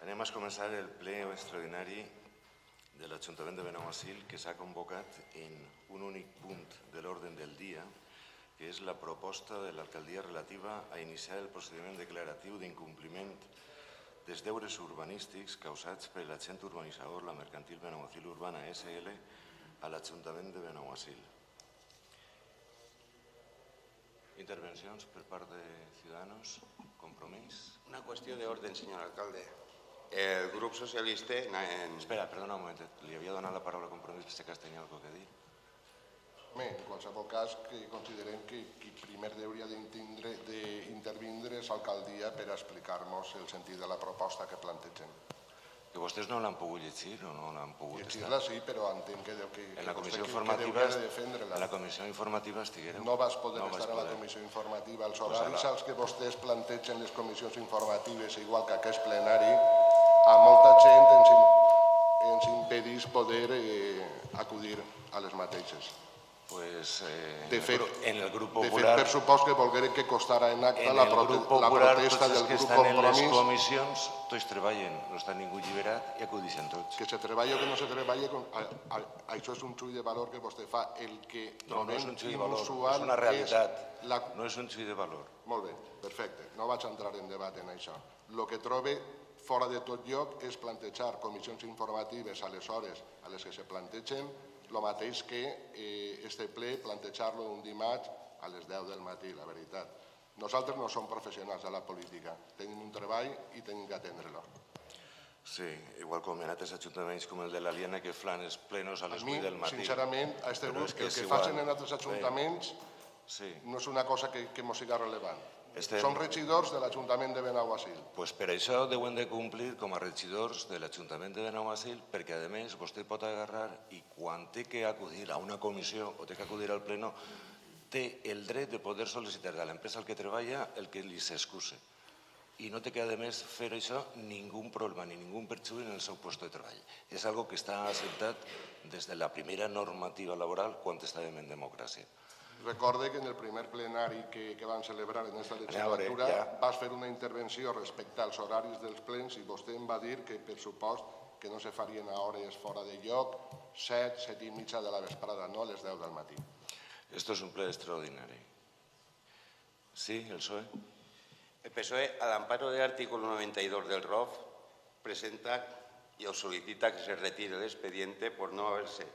Anem a començar el ple extraordinari de l'Ajuntament de Benaguasil, que s'ha convocat en un únic punt de l'ordre del dia, que és la proposta de l'alcaldia relativa a iniciar el procediment declaratiu d'incompliment dels deures urbanístics causats per l'agent urbanitzador, la Mercantil Benaguasil Urbana SL, a l'Ajuntament de Benaguasil. Intervencions per part de Ciudadanos. Compromís. Una qüestió d'ordre, senyor alcalde. El grup socialista... Espera, perdona un moment. Li havia donat la paraula a Compromís, per si que tenia alguna cosa a dir. En qualsevol cas, considerem que qui primer hauria d'intervindre és l'alcaldia per explicar-nos el sentit de la proposta que plantegem. Que vostès no l'han pogut llegir o no l'han pogut estar? Llegir-la sí, però entenc que en la comissió informativa estiguereu. No vas poder estar a la comissió informativa. Els horaris als que vostès plantegen les comissions informatives, igual que aquest plenari, a molta gent ens impedís poder acudir a les mateixes. De fet, per supòs que volgueren que costara en acta la protesta del grup Compromís. En les comissions tots treballen, no està ningú alliberat i acudixen tots. Que se treballa o que no se treballa, això és un xull de valor que vostè fa. El que trobem inusual és una realitat, no és un xull de valor. Molt bé, perfecte, no vaig entrar en debat en això. El que trobe fora de tot lloc és plantejar comissions informatives a les hores a les que se plantegen, el mateix que este ple plantejar-lo un dimarts a les 10 del matí, la veritat. Nosaltres no som professionals de la política, tenim un treball i tenim que atendre-lo. Sí, igual com en altres ajuntaments com el de l'Aliena, que fan els plenos a les 8 del matí. Sincerament, el que facin en altres ajuntaments no és una cosa que ens siga rellevant. Som regidors de l'Ajuntament de Benaguasil. Doncs per això deuen de complir com a regidors de l'Ajuntament de Benaguasil, perquè a més vostè pot agarrar i quan té que acudir a una comissió o té que acudir al pleno, té el dret de poder sol·licitar a l'empresa al que treballa el que li s'excuse. I no té que a més fer això ningú problema ni ningú perjudici en el seu lloc de treball. És una cosa que està acceptat des de la primera normativa laboral quan estàvem en democràcia. Recorde que en el primer plenari que vam celebrar en aquesta legislatura vas fer una intervenció respecte als horaris dels plens i vostè em va dir que per supost que no se farien a hores fora de lloc, 7, 7 i mitja de la vesprada, no a les 10 del matí. Esto es un ple extraordinari. Sí, el PSOE. El PSOE, al amparo del artículo 92 del ROF, presenta y os solicita que se retire el expediente por no haberse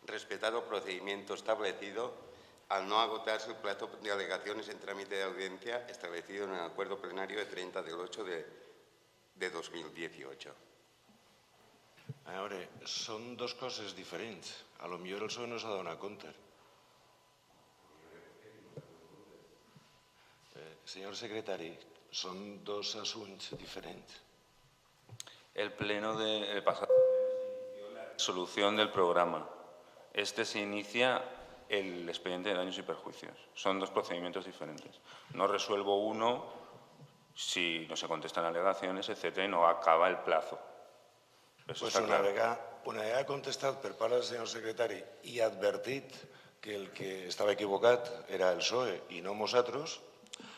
respetado el procedimiento establecido al no agotarse el plazo de alegaciones en trámite de audiencia establecido en el acuerdo plenario de 30 del 8 de 2018. A veure, són dues coses diferents. A lo millor el PSOE no s'ha donat compte. Senyor secretari, són dos assumptes diferents. El pleno del pasado inició la resolución del programa. Este se inicia el expediente de daños y perjuicios. Son dos procedimientos diferentes. No resuelvo uno si no se contestan alegaciones, etcétera, y no acaba el plazo. Pues una vegada contestat per part del senyor secretari i advertit que el que estava equivocat era el PSOE i no nosaltres,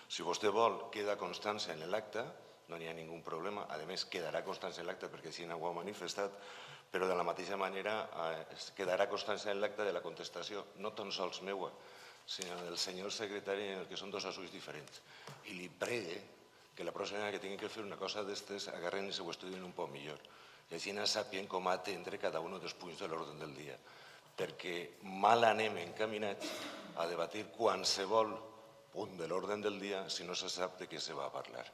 si vostè vol queda constància en l'acte, no hi ha ningú problema. A més, quedarà constància en l'acte perquè així ho ha manifestat, però de la mateixa manera quedarà constància en l'acte de la contestació, no tan sols meua, sinó del senyor secretari, en el que són dos assumptes diferents. I li pregue que la pròxima vegada que tingui que fer una cosa d'estes agarren i s'ho estudien un poc millor. I així sàpien com atendre cada un dels punts de l'ordre del dia, perquè mal anem encaminats a debatir qualsevol punt de l'ordre del dia si no se sap de què se va parlar.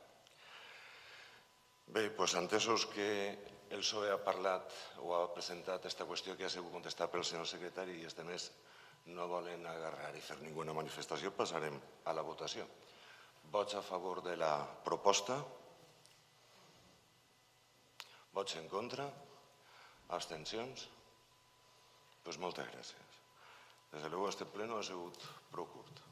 Bé, doncs entesos que el PSOE ha parlat o ha presentat aquesta qüestió que ha sigut contestada pel senyor secretari i els altres no volen agarrar i fer ninguna manifestació, passarem a la votació. Vots a favor de la proposta? Vots en contra? Abstencions? Doncs moltes gràcies. Des de luego, este pleno ha sigut prou curt.